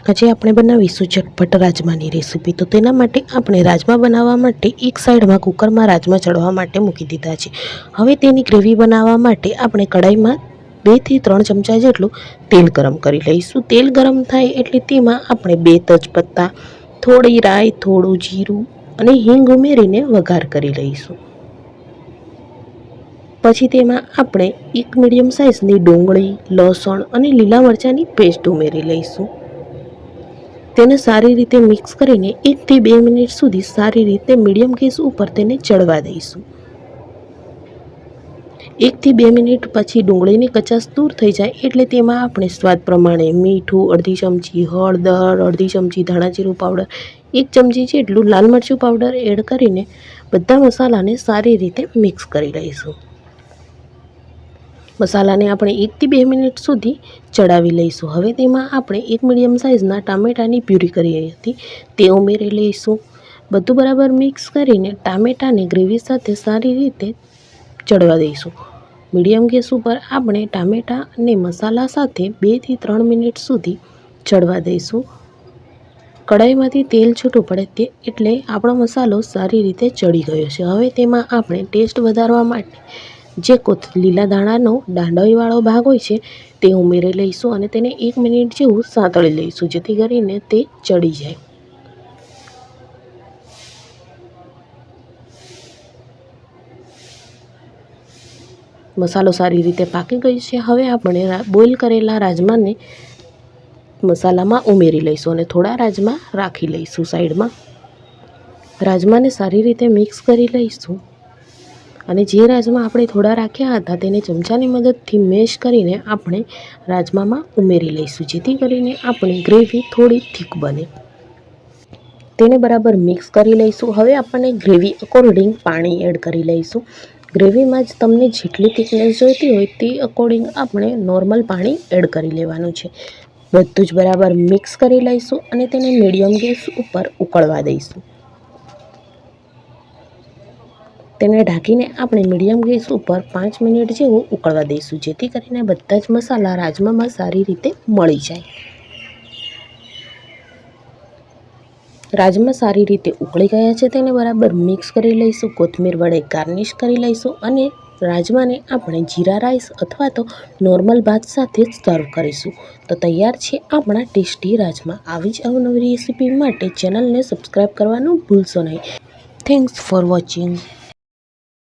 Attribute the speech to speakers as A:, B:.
A: આજે આપણે બનાવીશું ચટપટ રાજમાની રેસીપી। તો તેના માટે આપણે રાજમા બનાવવા માટે એક સાઈડમાં કુકરમાં રાજમા ચડવા માટે મૂકી દીધા છે। હવે તેની ગ્રેવી બનાવવા માટે આપણે કઢાઈમાં 2 થી 3 ચમચા જેટલું તેલ ગરમ કરી લઈશું। તેલ ગરમ થાય એટલે તેમાં આપણે 2 તેજપત્તા, થોડી રાઈ, થોડું જીરું અને હિંગ ઉમેરીને વઘાર કરી લઈશું। પછી તેમાં આપણે એક મીડિયમ સાઇઝની ડુંગળી, લસણ અને લીલા મરચાંની પેસ્ટ ઉમેરી લઈશું। તેને સારી રીતે મિક્સ કરીને 1 થી 2 મિનિટ સુધી સારી રીતે મીડિયમ ગેસ ઉપર તેને ચડવા દઈશું। 1 થી 2 મિનિટ પછી ડુંગળીની કચાશ દૂર થઈ જાય એટલે તેમાં આપણે સ્વાદ પ્રમાણે મીઠું, અડધી ચમચી હળદર, અડધી ચમચી ધાણા જીરું પાવડર, 1 ચમચી જેટલું લાલ મરચું પાવડર એડ કરીને બધા મસાલાને સારી રીતે મિક્સ કરી લઈશું। મસાલાને આપણે 1 થી 2 મિનિટ સુધી ચડાવી લઈશું। હવે તેમાં આપણે એક મીડિયમ સાઇઝના ટામેટાની પ્યુરી કરી હતી તે ઉમેરી લઈશું। બધું બરાબર મિક્સ કરીને ટામેટાને ગ્રેવી સાથે સારી રીતે ચડવા દઈશું। મીડિયમ ગેસ ઉપર આપણે ટામેટા અને મસાલા સાથે 2 થી 3 મિનિટ સુધી ચડવા દઈશું। કઢાઈમાંથી તેલ છૂટું પડે તે એટલે આપણો મસાલો સારી રીતે ચડી ગયો છે। હવે તેમાં આપણે ટેસ્ટ વધારવા માટે જે લીલા ધાણાનો દાંડોઈવાળો ભાગ હોય છે તે ઉમેરી લઈશું અને તેને 1 મિનિટ જેવું સાંતળી લઈશું જેથી કરીને તે ચડી જાય। મસાલો સારી રીતે પાકી ગયો છે। હવે આપણે બોઇલ કરેલા રાજમાને મસાલામાં ઉમેરી લઈશું અને થોડા રાજમા રાખી લઈશું સાઈડમાં। રાજમાને સારી રીતે મિક્સ કરી લઈશું અને જે રાજમા આપણે થોડા રાખ્યા હતા તેને ચમચાની મદદથી મેશ કરીને આપણે રાજમામાં ઉમેરી લઈશું જેથી કરીને આપણી ગ્રેવી થોડી થીક બને। તેને બરાબર મિક્સ કરી લઈશું। હવે આપણને ગ્રેવી અકોર્ડિંગ પાણી એડ કરી લઈશું। ગ્રેવીમાં જ તમને જેટલી થિકનેસ જોઈતી હોય તે અકોર્ડિંગ આપણે નોર્મલ પાણી એડ કરી લેવાનું છે। બધું જ બરાબર મિક્સ કરી લઈશું અને તેને મીડિયમ ગેસ ઉપર ઉકળવા દઈશું। તેને ઢાંકીને આપણે મીડિયમ ગેસ ઉપર 5 મિનિટ જેવું ઉકળવા દઈશું જેથી કરીને બધા જ મસાલા રાજમામાં સારી રીતે મળી જાય। રાજમા સારી રીતે ઉકળી ગયા છે તેને બરાબર મિક્સ કરી લઈશું। કોથમીર વડે ગાર્નિશ કરી લઈશું અને રાજમાને આપણે જીરા રાઈસ અથવા તો નોર્મલ ભાત સાથે જ સર્વ કરીશું। તો તૈયાર છે આપણા ટેસ્ટી રાજમા। આવી જ અવનવી રેસીપી માટે ચેનલને સબસ્ક્રાઈબ કરવાનું ભૂલશો નહીં। Thanks for watching.